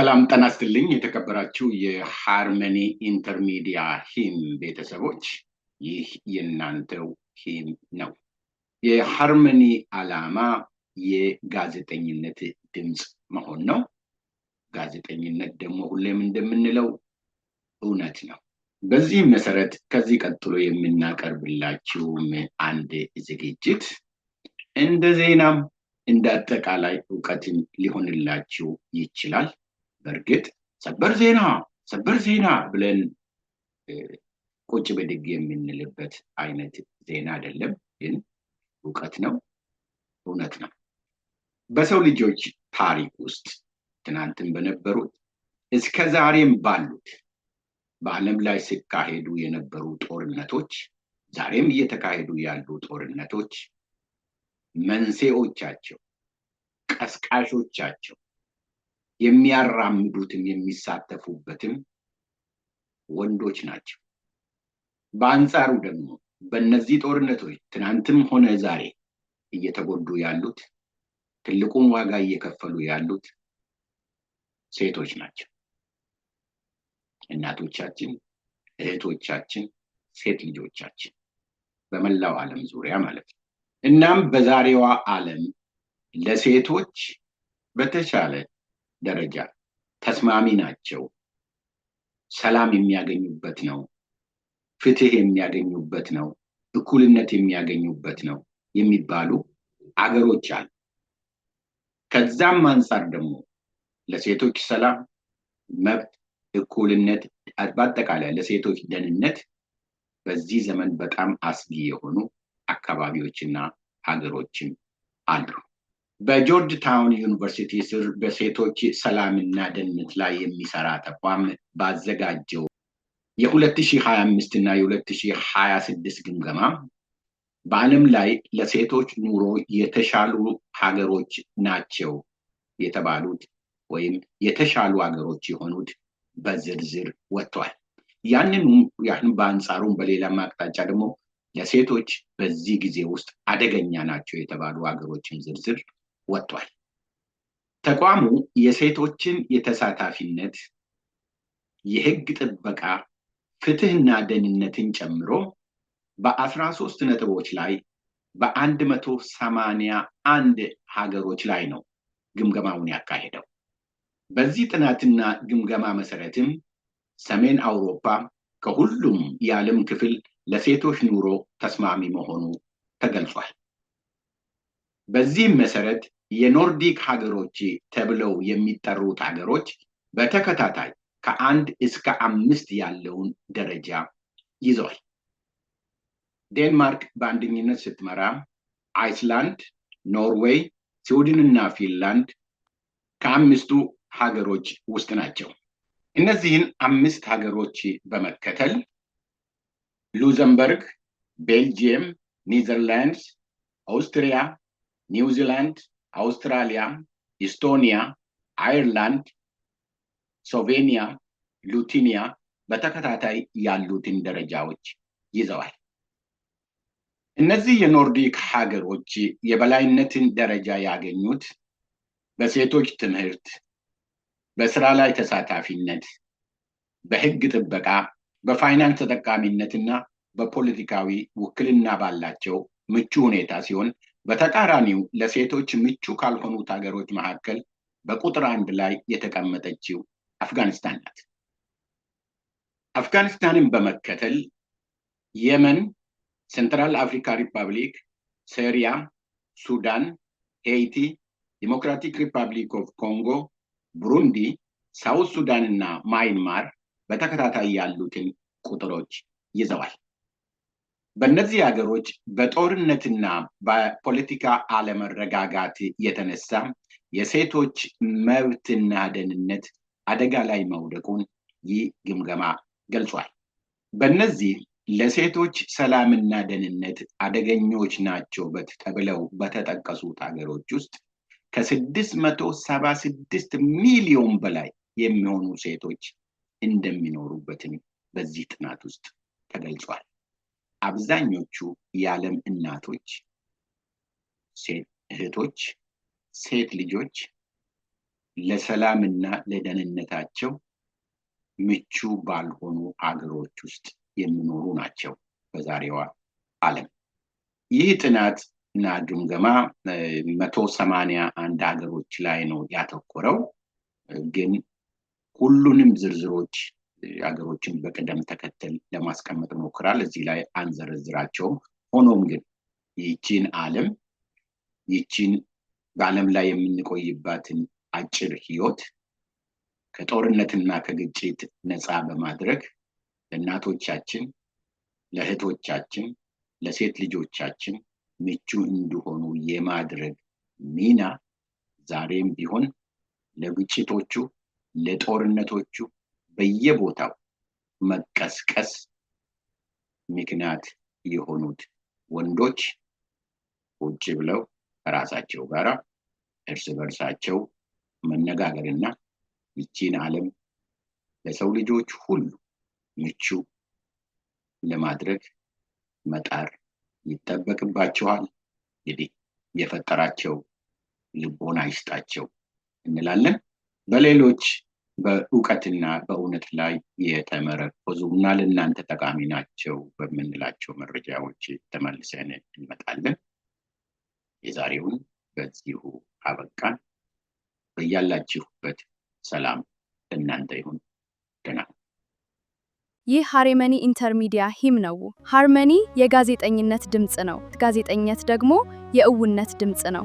ሰላም ጤና ይስጥልኝ የተከበራችሁ የሃርመኒ ኢንተርሚዲያ ሂም ቤተሰቦች፣ ይህ የእናንተው ሂም ነው። የሃርመኒ ዓላማ የጋዜጠኝነት ድምጽ መሆን ነው። ጋዜጠኝነት ደግሞ ሁሌም እንደምንለው እውነት ነው። በዚህ መሰረት ከዚህ ቀጥሎ የምናቀርብላችሁ አንድ ዝግጅት እንደ ዜናም እንደ አጠቃላይ ዕውቀትም ሊሆንላችሁ ይችላል። በእርግጥ ሰበር ዜና ብለን ቁጭ ብድግ የምንልበት አይነት ዜና አይደለም፣ ግን ዕውቀት ነው፣ እውነት ነው። በሰው ልጆች ታሪክ ውስጥ ትናንትም በነበሩት እስከ ዛሬም ባሉት በዓለም ላይ ሲካሄዱ የነበሩ ጦርነቶች፣ ዛሬም እየተካሄዱ ያሉ ጦርነቶች መንስኤዎቻቸው፣ ቀስቃሾቻቸው፣ የሚያራምዱትም የሚሳተፉበትም ወንዶች ናቸው። በአንጻሩ ደግሞ በእነዚህ ጦርነቶች ትናንትም ሆነ ዛሬ እየተጎዱ ያሉት፣ ትልቁን ዋጋ እየከፈሉ ያሉት ሴቶች ናቸው። እናቶቻችን፣ እህቶቻችን፣ ሴት ልጆቻችን በመላው ዓለም ዙሪያ ማለት ነው። እናም በዛሬዋ ዓለም ለሴቶች በተሻለ ደረጃ ተስማሚ ናቸው፣ ሰላም የሚያገኙበት ነው፣ ፍትህ የሚያገኙበት ነው፣ እኩልነት የሚያገኙበት ነው የሚባሉ አገሮች አሉ። ከዛም አንፃር ደግሞ ለሴቶች ሰላም፣ መብት፣ እኩልነት፣ በአጠቃላይ ለሴቶች ደህንነት በዚህ ዘመን በጣም አስጊ የሆኑ አካባቢዎችና ሀገሮችም አሉ። በጆርጅ ታውን ዩኒቨርሲቲ ስር በሴቶች ሰላምና ደህንነት ላይ የሚሰራ ተቋም ባዘጋጀው የ2025 እና የ2026 ግምገማ በዓለም ላይ ለሴቶች ኑሮ የተሻሉ ሀገሮች ናቸው የተባሉት ወይም የተሻሉ ሀገሮች የሆኑት በዝርዝር ወጥቷል። ያንን በአንጻሩም በሌላ አቅጣጫ ደግሞ ለሴቶች በዚህ ጊዜ ውስጥ አደገኛ ናቸው የተባሉ ሀገሮችን ዝርዝር ወጥቷል። ተቋሙ የሴቶችን የተሳታፊነት፣ የህግ ጥበቃ፣ ፍትህና ደህንነትን ጨምሮ በ13 ነጥቦች ላይ በ181 ሀገሮች ላይ ነው ግምገማውን ያካሄደው። በዚህ ጥናትና ግምገማ መሰረትም ሰሜን አውሮፓ ከሁሉም የዓለም ክፍል ለሴቶች ኑሮ ተስማሚ መሆኑ ተገልጿል። በዚህም መሰረት የኖርዲክ ሀገሮች ተብለው የሚጠሩት ሀገሮች በተከታታይ ከ1 እስከ 5 ያለውን ደረጃ ይዘዋል። ዴንማርክ በአንደኝነት ስትመራ፣ አይስላንድ፣ ኖርዌይ፣ ስዊድን እና ፊንላንድ ከ5ቱ ሀገሮች ውስጥ ናቸው። እነዚህን 5 ሀገሮች በመከተል ሉክሰምበርግ፣ ቤልጂየም፣ ኔዘርላንድስ፣ ኦስትሪያ፣ ኒውዚላንድ፣ አውስትራሊያ፣ ኢስቶኒያ፣ አየርላንድ፣ ስሎቬኒያ፣ ሊቱዌኒያ በተከታታይ ያሉትን ደረጃዎች ይዘዋል። እነዚህ የኖርዲክ ሀገሮች የበላይነትን ደረጃ ያገኙት በሴቶች ትምህርት፣ በስራ ላይ ተሳታፊነት፣ በህግ ጥበቃ፣ በፋይናንስ ተጠቃሚነትና በፖለቲካዊ ውክልና ባላቸው ምቹ ሁኔታ ሲሆን፣ በተቃራኒው ለሴቶች ምቹ ካልሆኑት ሀገሮች መካከል በቁጥር 1 ላይ የተቀመጠችው አፍጋኒስታን ናት። አፍጋኒስታንን በመከተል የመን፣ ሴንትራል አፍሪካ ሪፐብሊክ፣ ሲሪያ፣ ሱዳን፣ ሄይቲ፣ ዲሞክራቲክ ሪፐብሊክ ኦፍ ኮንጎ፣ ቡሩንዲ፣ ሳውት ሱዳን እና ማይንማር በተከታታይ ያሉትን ቁጥሮች ይዘዋል። በእነዚህ ሀገሮች በጦርነትና በፖለቲካ አለመረጋጋት የተነሳ የሴቶች መብትና ደህንነት አደጋ ላይ መውደቁን ይህ ግምገማ ገልጿል። በእነዚህ ለሴቶች ሰላምና ደህንነት አደገኞች ናቸው ተብለው በተጠቀሱት ሀገሮች ውስጥ ከ676 ሚሊዮን በላይ የሚሆኑ ሴቶች እንደሚኖሩበትን በዚህ ጥናት ውስጥ ተገልጿል። አብዛኞቹ የዓለም እናቶች፣ ሴት እህቶች፣ ሴት ልጆች ለሰላምና ለደህንነታቸው ምቹ ባልሆኑ አገሮች ውስጥ የሚኖሩ ናቸው በዛሬዋ ዓለም። ይህ ጥናት እና ግምገማ 181 ሀገሮች ላይ ነው ያተኮረው። ግን ሁሉንም ዝርዝሮች ሀገሮችን በቅደም ተከተል ለማስቀመጥ ሞክራል። እዚህ ላይ አንዘረዝራቸውም። ሆኖም ግን ይህችን በዓለም ላይ የምንቆይባትን አጭር ህይወት ከጦርነትና ከግጭት ነፃ በማድረግ ለእናቶቻችን፣ ለእህቶቻችን፣ ለሴት ልጆቻችን ምቹ እንዲሆኑ የማድረግ ሚና ዛሬም ቢሆን ለግጭቶቹ፣ ለጦርነቶቹ በየቦታው መቀስቀስ ምክንያት የሆኑት ወንዶች ቁጭ ብለው ራሳቸው ጋራ እርስ በርሳቸው መነጋገርና ይህችን ዓለም ለሰው ልጆች ሁሉ ምቹ ለማድረግ መጣር ይጠበቅባቸዋል። እንግዲህ የፈጠራቸው ልቦና ይስጣቸው እንላለን። በሌሎች በእውቀትና በእውነት ላይ የተመረኮዙና ለእናንተ ጠቃሚ ናቸው በምንላቸው መረጃዎች ተመልሰን እንመጣለን። የዛሬውን በዚሁ አበቃን። በያላችሁበት ሰላም ለእናንተ ይሁን። ደህና። ይህ ሃርመኒ ኢንተርሚዲያ ሂም ነው። ሃርመኒ የጋዜጠኝነት ድምጽ ነው። ጋዜጠኝነት ደግሞ የእውነት ድምጽ ነው።